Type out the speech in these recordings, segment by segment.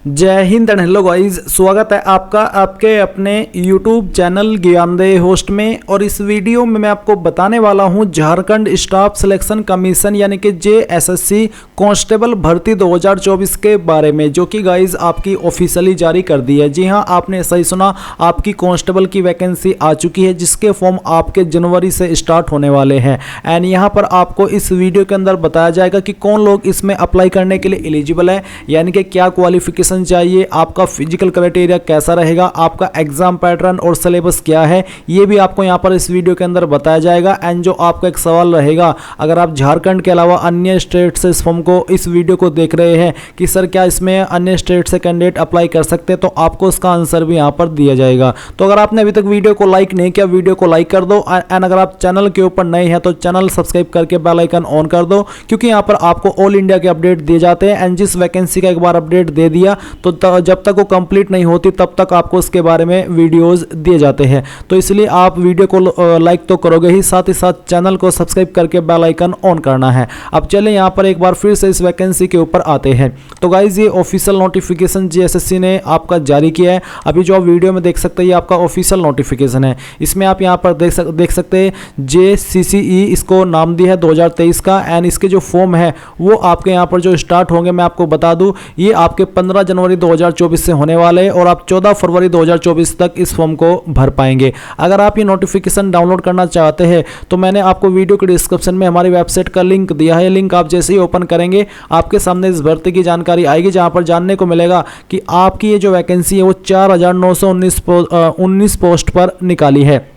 जय Hind and hello guys, स्वागत है आपका आपके अपने YouTube चैनल ज्ञानदेह होस्ट में। और इस वीडियो में मैं आपको बताने वाला हूं झारखंड स्टाफ सिलेक्शन कमीशन यानी कि JSSC कांस्टेबल भर्ती 2024 के बारे में, जो कि गाइस आपकी ऑफिशियली जारी कर दी है। जी हां, आपने सही सुना, आपकी कांस्टेबल की वैकेंसी आ चुकी है जिसके फॉर्म आपके जनवरी से स्टार्ट होने वाले हैं। एंड यहां पर आपको इस वीडियो के अंदर बताया जाएगा कि कौन लोग इसमें अप्लाई करने के लिए एलिजिबल है, यानी कि क्या क्वालिफिकेशन चाहिए, आपका फिजिकल क्राइटेरिया कैसा रहेगा, आपका एग्जाम पैटर्न और सिलेबस क्या है, ये भी आपको यहां पर इस वीडियो के अंदर बताया जाएगा। एंड जो आपका एक सवाल रहेगा, अगर आप झारखंड के अलावा अन्य स्टेट से इस फॉर्म को इस वीडियो को देख रहे हैं कि सर क्या इसमें अन्य स्टेट से कैंडिडेट अप्लाई कर सकते हैं, तो आपको इसका आंसर भी यहां पर दिया जाएगा। तो अगर आपने अभी तक वीडियो को लाइक नहीं किया, वीडियो को लाइक कर दो। एंड अगर आप चैनल के ऊपर नए हैं तो चैनल सब्सक्राइब करके बेल आइकन ऑन कर दो, क्योंकि यहां पर आपको ऑल इंडिया के अपडेट दिए जाते हैं। एंड जिस वैकेंसी का एक बार अपडेट दे दिया तो जब तक वो कंप्लीट नहीं होती तब तक आपको इसके बारे में वीडियोस दिए जाते हैं। तो इसलिए आप वीडियो को लाइक तो करोगे ही, साथ ही साथ चैनल को सब्सक्राइब करके बेल आइकन ऑन करना है। अब चलें यहां पर एक बार फिर से इस वैकेंसी के ऊपर आते हैं। तो गाइज ये ऑफिशियल नोटिफिकेशन JSSC ने आपका जारी किया है। अभी जो आप वीडियो में देख सकते हैं ये आपका ऑफिशियल नोटिफिकेशन है। इसमें आप यहां पर देख सकते हैं JCCE इसको नाम दिया है 2023 का। एंड इसके जो फॉर्म है वो आपके यहां पर जो स्टार्ट होंगे, मैं आपको बता दूं, ये आपके 15 जनवरी 2024 से होने वाले हैं और आप 14 फरवरी 2024 तक इस फॉर्म को भर पाएंगे। अगर आप ये नोटिफिकेशन डाउनलोड करना चाहते हैं तो मैंने आपको वीडियो के डिस्क्रिप्शन में हमारी वेबसाइट का लिंक दिया है। लिंक आप जैसे ही ओपन करेंगे आपके सामने इस भर्ती की जानकारी आएगी, जहां पर जानने को मिलेगा कि आपकी ये जो वैकेंसी है वो 4919 पोस्ट पर निकाली है।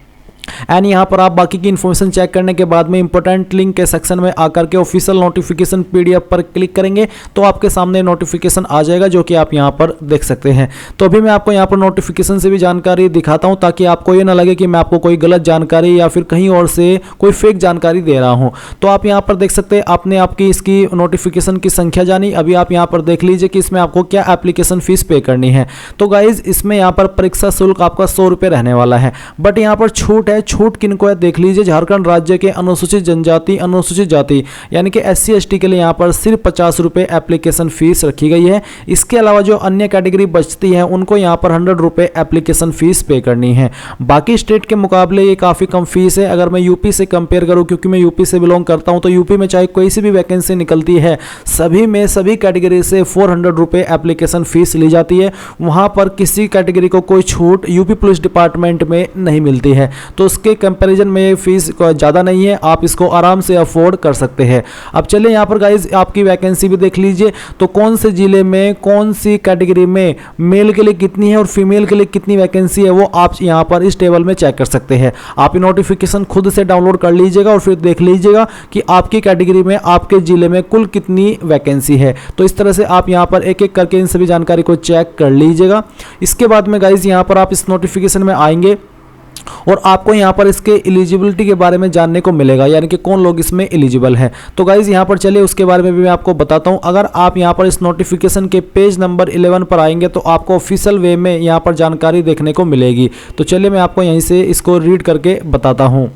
एंड यहाँ पर आप बाकी की इन्फॉर्मेशन चेक करने के बाद में इंपॉर्टेंट लिंक के सेक्शन में आकर के ऑफिशियल नोटिफिकेशन PDF पर क्लिक करेंगे तो आपके सामने नोटिफिकेशन आ जाएगा, जो कि आप यहाँ पर देख सकते हैं। तो अभी मैं आपको यहाँ पर नोटिफिकेशन से भी जानकारी दिखाता हूँ, ताकि आपको ये ना लगे कि मैं आपको कोई गलत जानकारी या फिर कहीं और से कोई फेक जानकारी दे रहा हूँ। तो आप यहाँ पर देख सकते हैं, आपने आपकी इसकी नोटिफिकेशन की संख्या जानी। अभी आप यहाँ पर देख लीजिए कि इसमें आपको क्या एप्लीकेशन फीस पे करनी है। तो गाइज इसमें यहाँ पर परीक्षा शुल्क आपका 100 रुपये रहने वाला है, बट यहाँ पर छूट है। छूट किनको है देख लीजिए, झारखंड राज्य के अनुसूचित जनजाति, अनुसूचित जाति यानी कि SC ST के लिए यहाँ पर सिर्फ 50 रुपये एप्लीकेशन फीस रखी गई है। इसके अलावा जो अन्य कैटेगरी बचती है उनको यहाँ पर 100 रुपये एप्लीकेशन फीस पे करनी है। बाकी स्टेट के मुकाबले ये काफ़ी कम फीस है। अगर मैं यूपी से कंपेयर करूँ, क्योंकि मैं यूपी से बिलोंग करता हूँ, तो यूपी में चाहे कोई सी भी वैकेंसी निकलती है सभी में सभी कैटेगरी से 400 रुपये एप्लीकेशन फीस ली जाती है। वहाँ पर किसी कैटेगरी को कोई छूट यूपी पुलिस डिपार्टमेंट में नहीं मिलती है। तो उसके कंपैरिजन में फीस ज़्यादा नहीं है, आप इसको आराम से अफोर्ड कर सकते हैं। अब चलिए यहाँ पर गाइज आपकी वैकेंसी भी देख लीजिए। तो कौन से जिले में कौन सी कैटेगरी में मेल के लिए कितनी है और फीमेल के लिए कितनी वैकेंसी है, वो आप यहाँ पर इस टेबल में चेक कर सकते हैं। आप ये नोटिफिकेशन खुद से डाउनलोड कर लीजिएगा और फिर देख लीजिएगा कि आपकी कैटेगरी में आपके जिले में कुल कितनी वैकेंसी है। तो इस तरह से आप यहाँ पर एक एक करके इन सभी जानकारी को चेक कर लीजिएगा। इसके बाद में गाइज यहाँ पर आप इस नोटिफिकेशन में आएंगे और आपको यहाँ पर इसके एलिजिबिलिटी के बारे में जानने को मिलेगा, यानी कि कौन लोग इसमें एलिजिबल हैं। तो गाइज यहाँ पर चलिए उसके बारे में भी मैं आपको बताता हूँ। अगर आप यहाँ पर इस नोटिफिकेशन के पेज नंबर 11 पर आएंगे तो आपको ऑफिशियल वे में यहाँ पर जानकारी देखने को मिलेगी। तो चलिए मैं आपको यहीं से इसको रीड करके बताता हूँ।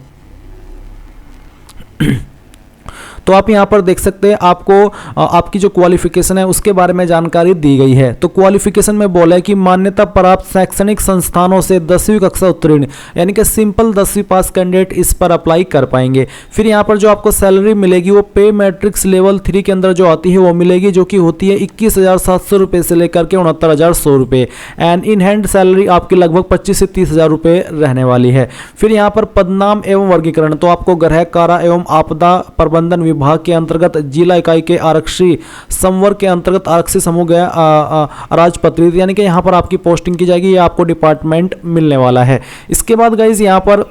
तो आप यहाँ पर देख सकते हैं, आपको आपकी जो क्वालिफिकेशन है उसके बारे में जानकारी दी गई है। तो क्वालिफिकेशन में बोला है कि मान्यता प्राप्त शैक्षणिक संस्थानों से 10वीं कक्षा उत्तीर्ण यानी कि सिंपल 10वीं पास कैंडिडेट इस पर अप्लाई कर पाएंगे। फिर यहाँ पर जो आपको सैलरी मिलेगी वो पे मैट्रिक्स लेवल 3 के अंदर जो आती है वो मिलेगी, जो कि होती है 21,700 रुपये से लेकर के 69,100 रुपये। एंड इन हैंड सैलरी आपकी लगभग 25 से 30,000 रुपये रहने वाली है। फिर यहाँ पर पदनाम एवं वर्गीकरण, तो आपको गृह कारा एवं आपदा प्रबंधन विभाग के अंतर्गत जिला इकाई के आरक्षी संवर्ग के अंतर्गत आरक्षी समूह गया राजपत्रित, यानी कि यहाँ पर आपकी पोस्टिंग की जाएगी, ये आपको डिपार्टमेंट मिलने वाला है। इसके बाद गाइज यहाँ पर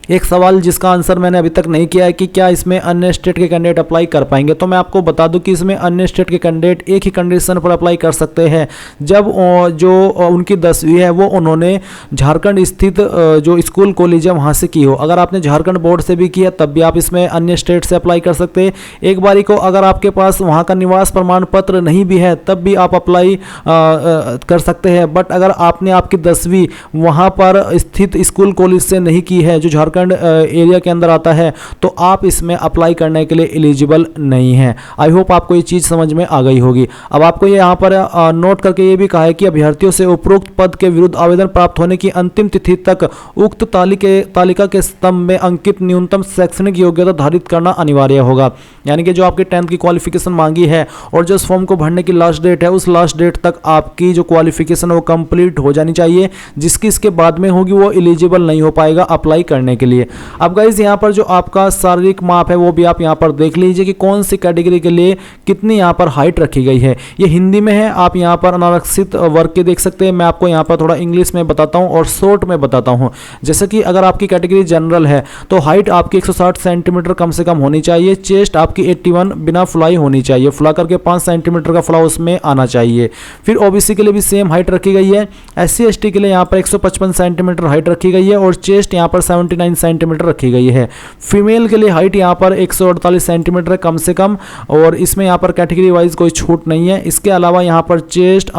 एक सवाल जिसका आंसर मैंने अभी तक नहीं किया है कि क्या इसमें अन्य स्टेट के कैंडिडेट अप्लाई कर पाएंगे। तो मैं आपको बता दूं कि इसमें अन्य स्टेट के कैंडिडेट एक ही कंडीशन पर अप्लाई कर सकते हैं, जब जो उनकी 10वीं है वो उन्होंने झारखंड स्थित जो स्कूल कॉलेज है वहाँ से की हो। अगर आपने झारखंड बोर्ड से भी किया तब भी आप इसमें अन्य स्टेट से अप्लाई कर सकते हैं। एक बारी को अगर आपके पास वहाँ का निवास प्रमाण पत्र नहीं भी है तब भी आप अप्लाई कर सकते हैं। बट अगर आपने आपकी 10वीं वहाँ पर स्थित स्कूल कॉलेज से नहीं की है जो झारखंड उत्तराखंड एरिया के अंदर आता है तो आप इसमें अप्लाई करने के लिए एलिजिबल नहीं है। आई होप आपको ये चीज़ समझ में आ गई होगी। अब आपको ये यहाँ पर नोट करके ये भी कहा है कि अभ्यर्थियों से उपरोक्त पद के विरुद्ध आवेदन प्राप्त होने की अंतिम तिथि तक उक्त तालिका के स्तंभ में अंकित न्यूनतम शैक्षणिक योग्यता धारित करना अनिवार्य होगा। यानी कि जो आपकी 10th की क्वालिफिकेशन मांगी है और जो इस फॉर्म को भरने की लास्ट डेट है, उस लास्ट डेट तक आपकी जो क्वालिफिकेशन वो कंप्लीट हो जानी चाहिए। जिसकी इसके बाद में होगी वो एलिजिबल नहीं हो पाएगा अप्लाई करने के लिए। अब गाइज यहाँ पर जो आपका शारीरिक माप है वो भी आप यहाँ पर देख लीजिए कि कौन सी कैटेगरी के लिए कितनी यहाँ पर हाइट रखी गई है। ये हिंदी में है, आप यहाँ पर अनारक्षित वर्ग के देख सकते हैं। मैं आपको यहाँ पर थोड़ा इंग्लिश में बताता हूँ और शॉर्ट में बताता हूँ। जैसे कि अगर आपकी कैटेगरी जनरल है तो हाइट आपकी 160 सेंटीमीटर कम से कम होनी चाहिए। चेस्ट आपकी 81 बिना फुलाई होनी चाहिए, फुला करके 5 सेंटीमीटर का फुला उसमें आना चाहिए। फिर ओबीसी के लिए भी सेम हाइट रखी गई है। SC ST के लिए यहाँ पर 155 सेंटीमीटर हाइट रखी गई है और चेस्ट यहाँ पर 79 सेंटीमीटर रखी गई है। फीमेल के लिए हाइट यहाँ पर 148 सेंटीमीटर कम से कम, और इसमें यहाँ पर कैटेगरी वाइज कोई छूट नहीं है। इसके अलावा यहाँ पर चेस्ट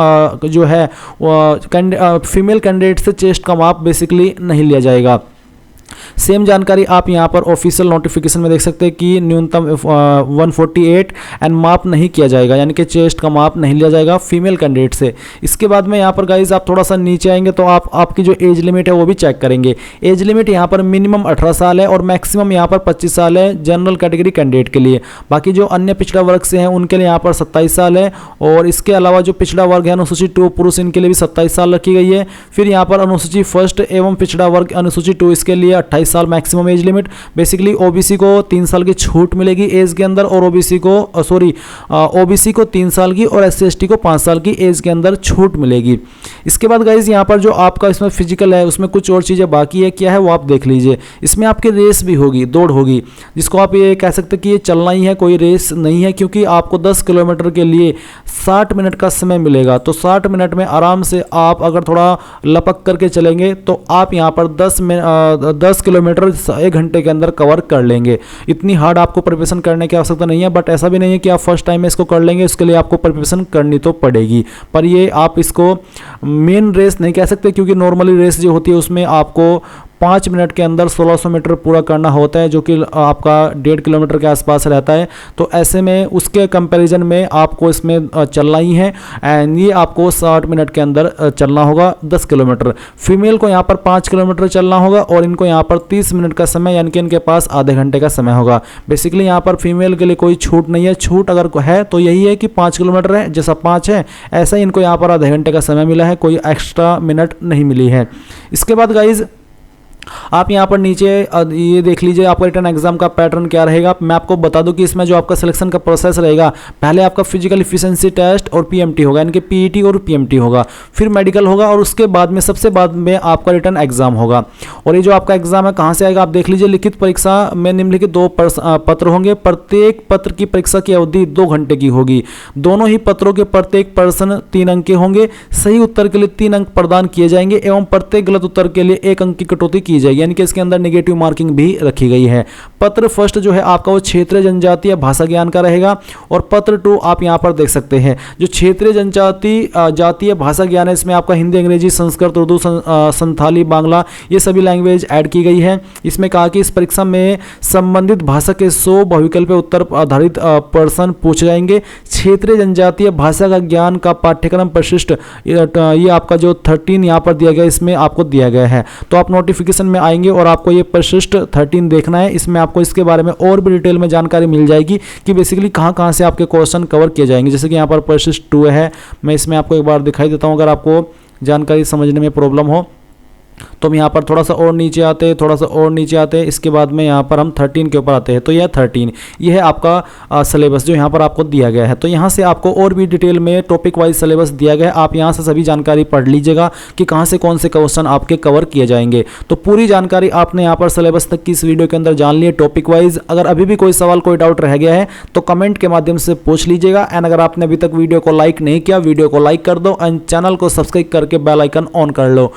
जो है फीमेल कैंडिडेट से चेस्ट का माप बेसिकली नहीं लिया जाएगा। सेम जानकारी आप यहाँ पर ऑफिशियल नोटिफिकेशन में देख सकते हैं कि न्यूनतम 148 एंड माप नहीं किया जाएगा, यानी कि चेस्ट का माप नहीं लिया जाएगा फीमेल कैंडिडेट से। इसके बाद में यहाँ पर गाइज आप थोड़ा सा नीचे आएंगे तो आपकी जो एज लिमिट है वो भी चेक करेंगे। एज लिमिट यहाँ पर मिनिमम 18 साल है और मैक्सिमम यहाँ पर 25 साल है जनरल कैटेगरी कैंडिडेट के लिए। बाकी जो अन्य पिछड़ा वर्ग से हैं उनके लिए यहाँ पर 27 साल है, और इसके अलावा जो पिछड़ा वर्ग है अनुसूचित 2 पुरुष, इनके लिए भी 27 साल रखी गई है। फिर यहाँ पर अनुसूचित फर्स्ट एवं पिछड़ा वर्ग अनुसूचित 2 इसके लिए 28 साल maximum age limit. Basically OBC को 3 साल की छूट मिलेगी एज के अंदर, और ओबीसी को 3 साल की और SC ST को 5 साल की एज के अंदर छूट मिलेगी। इसके बाद गाइज यहाँ पर जो आपका इसमें फिजिकल है उसमें कुछ और चीज़ें बाकी है, क्या है वो आप देख लीजिए। इसमें आपकी रेस भी होगी, दौड़ होगी, जिसको आप ये कह सकते हैं कि ये चलना ही है, कोई रेस नहीं है, क्योंकि आपको 10 किलोमीटर के लिए 60 मिनट का समय मिलेगा। तो 60 मिनट में आराम से आप अगर थोड़ा लपक करके चलेंगे तो आप यहाँ पर 10 किलोमीटर 1 घंटे के अंदर कवर कर लेंगे। इतनी हार्ड आपको प्रिपरेशन करने की आवश्यकता नहीं है, बट ऐसा भी नहीं है कि आप फर्स्ट टाइम में इसको कर लेंगे, उसके लिए आपको प्रिपरेशन करनी तो पड़ेगी। पर ये आप इसको मेन रेस नहीं कह सकते, क्योंकि नॉर्मली रेस जो होती है उसमें आपको 5 मिनट के अंदर 1600 मीटर पूरा करना होता है, जो कि आपका 1.5 किलोमीटर के आसपास रहता है। तो ऐसे में उसके कंपैरिजन में आपको इसमें चलना ही है, एंड ये आपको 60 मिनट के अंदर चलना होगा 10 किलोमीटर। फीमेल को यहाँ पर 5 किलोमीटर चलना होगा और इनको यहाँ पर 30 मिनट का समय, यानी कि इनके पास आधे घंटे का समय होगा। बेसिकली यहाँ पर फीमेल के लिए कोई छूट नहीं है। छूट अगर है तो यही है कि 5 किलोमीटर है, जैसा 5 है ऐसा ही इनको यहाँ पर आधे घंटे का समय मिला है, कोई एक्स्ट्रा मिनट नहीं मिली है। इसके बाद गाइज आप यहाँ पर नीचे ये देख लीजिए आपका रिटन एग्जाम का पैटर्न क्या रहेगा। मैं आपको बता दूं कि इसमें जो आपका सिलेक्शन का प्रोसेस रहेगा, पहले आपका फिजिकल एफिशिएंसी टेस्ट और पीएमटी होगा, यानी कि पीईटी और पीएमटी होगा, फिर मेडिकल होगा, और उसके बाद में सबसे बाद में आपका रिटन एग्जाम होगा। और ये जो आपका एग्जाम है कहाँ से आएगा आप देख लीजिए। लिखित परीक्षा में निम्नलिखित 2 पत्र होंगे। प्रत्येक पत्र की परीक्षा की अवधि 2 घंटे की होगी। दोनों ही पत्रों के प्रत्येक प्रश्न 3 अंक के होंगे। सही उत्तर के लिए 3 अंक प्रदान किए जाएंगे एवं प्रत्येक गलत उत्तर के लिए 1 अंक की कटौती की जाएगी, यानी कि इसके अंदर नेगेटिव मार्किंग भी रखी गई है। पत्र फर्स्ट जो है आपका वो क्षेत्रीय जनजातीय भाषा ज्ञान का रहेगा, और पत्र 2 आप यहां पर देख सकते हैं जो क्षेत्रीय जातीय भाषा ज्ञान है, इसमें आपका हिंदी, अंग्रेजी, संस्कृत, उर्दू, संथाली, बांग्ला ये सभी लैंग्वेज ऐड की गई है। इसमें कहा कि इस परीक्षा में संबंधित भाषा के 100 बहुविकल्पीय उत्तर आधारित प्रश्न पूछे जाएंगे। क्षेत्रीय जनजातीय भाषा का ज्ञान का पाठ्यक्रम परिशिष्ट ये आपका जो 13 यहाँ पर दिया गया, इसमें आपको दिया गया है। तो आप नोटिफिकेशन में आएंगे और आपको ये परिशिष्ट 13 देखना है। इसमें आपको इसके बारे में और भी डिटेल में जानकारी मिल जाएगी कि बेसिकली कहाँ से आपके क्वेश्चन कवर किए जाएंगे। जैसे कि यहाँ पर परिशिष्ट 2 है, मैं इसमें आपको एक बार दिखाई देता हूँ अगर आपको जानकारी समझने में प्रॉब्लम हो तो हम यहाँ पर थोड़ा सा और नीचे आते हैं, थोड़ा सा और नीचे आते हैं। इसके बाद में यहाँ पर हम 13 के ऊपर आते हैं। तो यह 13 ये है आपका सिलेबस जो यहाँ पर आपको दिया गया है। तो यहाँ से आपको और भी डिटेल में टॉपिक वाइज सिलेबस दिया गया है। आप यहाँ से सभी जानकारी पढ़ लीजिएगा कि कहाँ से कौन से क्वेश्चन आपके कवर किए जाएंगे। तो पूरी जानकारी आपने यहाँ पर सिलेबस तक की इस वीडियो के अंदर जान ली है टॉपिक वाइज। अगर अभी भी कोई सवाल, कोई डाउट रह गया है तो कमेंट के माध्यम से पूछ लीजिएगा। एंड अगर आपने अभी तक वीडियो को लाइक नहीं किया, वीडियो को लाइक कर दो एंड चैनल को सब्सक्राइब करके बेल आइकन ऑन कर लो।